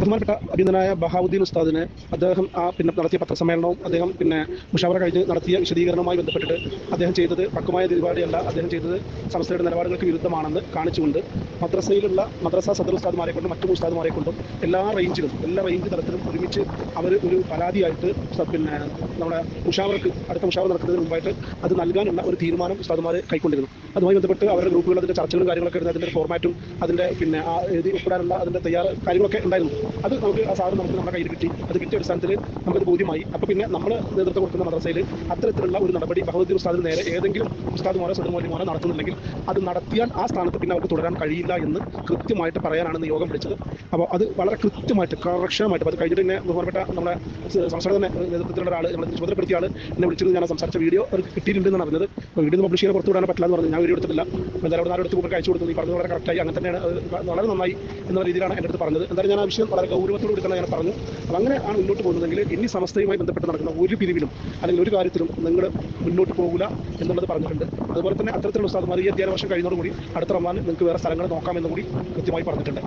ബഹുമാനപ്പെട്ട അഭിനന്ദനായ ബഹാവുദ്ദീൻ ഉസ്താദിനെ അദ്ദേഹം പിന്നെ നടത്തിയ പത്രസമ്മേളനവും അദ്ദേഹം പിന്നെ മുഷാവറ കഴിഞ്ഞ് നടത്തിയ വിശദീകരണവുമായി ബന്ധപ്പെട്ടിട്ട് അദ്ദേഹം ചെയ്തത് പക്വമായ പരിപാടിയല്ല. അദ്ദേഹം ചെയ്തത് സംസ്ഥയുടെ നിലപാടുകൾക്ക് വിരുദ്ധമാണെന്ന് കാണിച്ചുകൊണ്ട് മദ്രസ സദർ ഉസ്താദുമാരെ കൊണ്ടും മറ്റു ഉസ്താദുമാരെ കൊണ്ടും എല്ലാ റേഞ്ച് തലത്തിലും ഒരുമിച്ച് അവർ ഒരു പരാതിയായിട്ട് പിന്നെ നമ്മുടെ അടുത്ത മുഷാവറ നടക്കുന്നതിന് മുമ്പായിട്ട് അത് നൽകാനുള്ള ഒരു തീരുമാനം ഉസ്താദുമാർ കൈക്കൊണ്ടിരുന്നു. അതുമായി ബന്ധപ്പെട്ട് അവരുടെ ഗ്രൂപ്പുകൾ അതിൻ്റെ ചർച്ചകളും കാര്യങ്ങളൊക്കെ ഇരുന്ന് അതിൻ്റെ ഫോർമാറ്റും അതിൻ്റെ പിന്നെ ആ എഴുതി ഒപ്പിടാനുള്ള അതിൻ്റെ കാര്യങ്ങളൊക്കെ ഉണ്ടായിരുന്നു. അത് നമുക്ക് ആ സാധനം നമ്മുടെ കയ്യിൽ കിട്ടി. അത് കിട്ടിയ അടിസ്ഥാനത്തിൽ നമുക്കത് ബോധ്യമായി. അപ്പോൾ പിന്നെ നമ്മൾ നേതൃത്വം കൊടുക്കുന്ന മദ്രസയിൽ അത്തരത്തിലുള്ള ഒരു നടപടി ബഹുദ്ദീൻ ഉസ്താദിന് നേരെ ഏതെങ്കിലും ഉസ്താദുമാരോ സദർമോലിമാരോ നടത്തുന്നില്ലെങ്കിൽ അത് നടത്തിയാൽ ആ സ്ഥാനത്ത് പിന്നെ അവർക്ക് തുടരാൻ കഴിയില്ല എന്ന് കൃത്യമായിട്ട് പറയാനാണ് യോഗം വിളിച്ചത്. അപ്പോൾ അത് വളരെ കൃത്യമായിട്ട് കർശനമായിട്ട് അത് കഴിഞ്ഞിട്ട് തന്നെ ബഹുമാനപ്പെട്ട നമ്മുടെ സംസ്ഥാന നേതൃത്വത്തിലുള്ള ഒരാൾ നമ്മളെ ചുമതലപ്പെടുത്തിയ ആൾ എന്നെ വിളിച്ചത് ഞാൻ സംസാരിച്ച വീഡിയോ അത് കിട്ടിയിട്ടുണ്ടെന്നാണ് പറഞ്ഞത്. വീഡിയോ പബ്ലിഷ് ചെയ്യാൻ പുറത്തു വിടാൻ പറ്റില്ല എന്ന് പറഞ്ഞു. ഞാൻ വീഡിയോ എടുത്തിട്ടില്ല. എന്തായാലും അവിടെ നാളെ എടുത്ത് അയച്ചു കൊടുത്തു. ഈ പറഞ്ഞത് വളരെ കറക്റ്റായി അങ്ങനെ തന്നെയാണ്. വളരെ നന്നായി എന്ന രീതിയിലാണ് എൻ്റെ അടുത്ത് പറഞ്ഞത്. എന്തായാലും ഞാൻ ആ വിഷയം വളരെ ഗൗരവത്തോട് എടുക്കണം ഞാൻ പറഞ്ഞു. അപ്പോൾ അങ്ങനെ ആണ് മുന്നോട്ട് പോകുന്നതെങ്കിൽ ഇനി സമസ്തയുമായി ബന്ധപ്പെട്ട് നടക്കുന്ന ഒരു പിരിവിലും അല്ലെങ്കിൽ ഒരു കാര്യത്തിലും നിങ്ങൾ മുന്നോട്ട് പോകില്ല എന്നുള്ളത് പറഞ്ഞിട്ടുണ്ട്. അതുപോലെ തന്നെ അത്തരത്തിലുള്ള ഉസ്താദുമാർ ഈ അധ്യയന വർഷം കഴിയുന്നതോടുകൂടി അടുത്ത റമദാൻ നിങ്ങൾക്ക് വേറെ സ്ഥലങ്ങൾ നോക്കാമെന്നും കൂടി കൃത്യമായി പറഞ്ഞിട്ടുണ്ട്.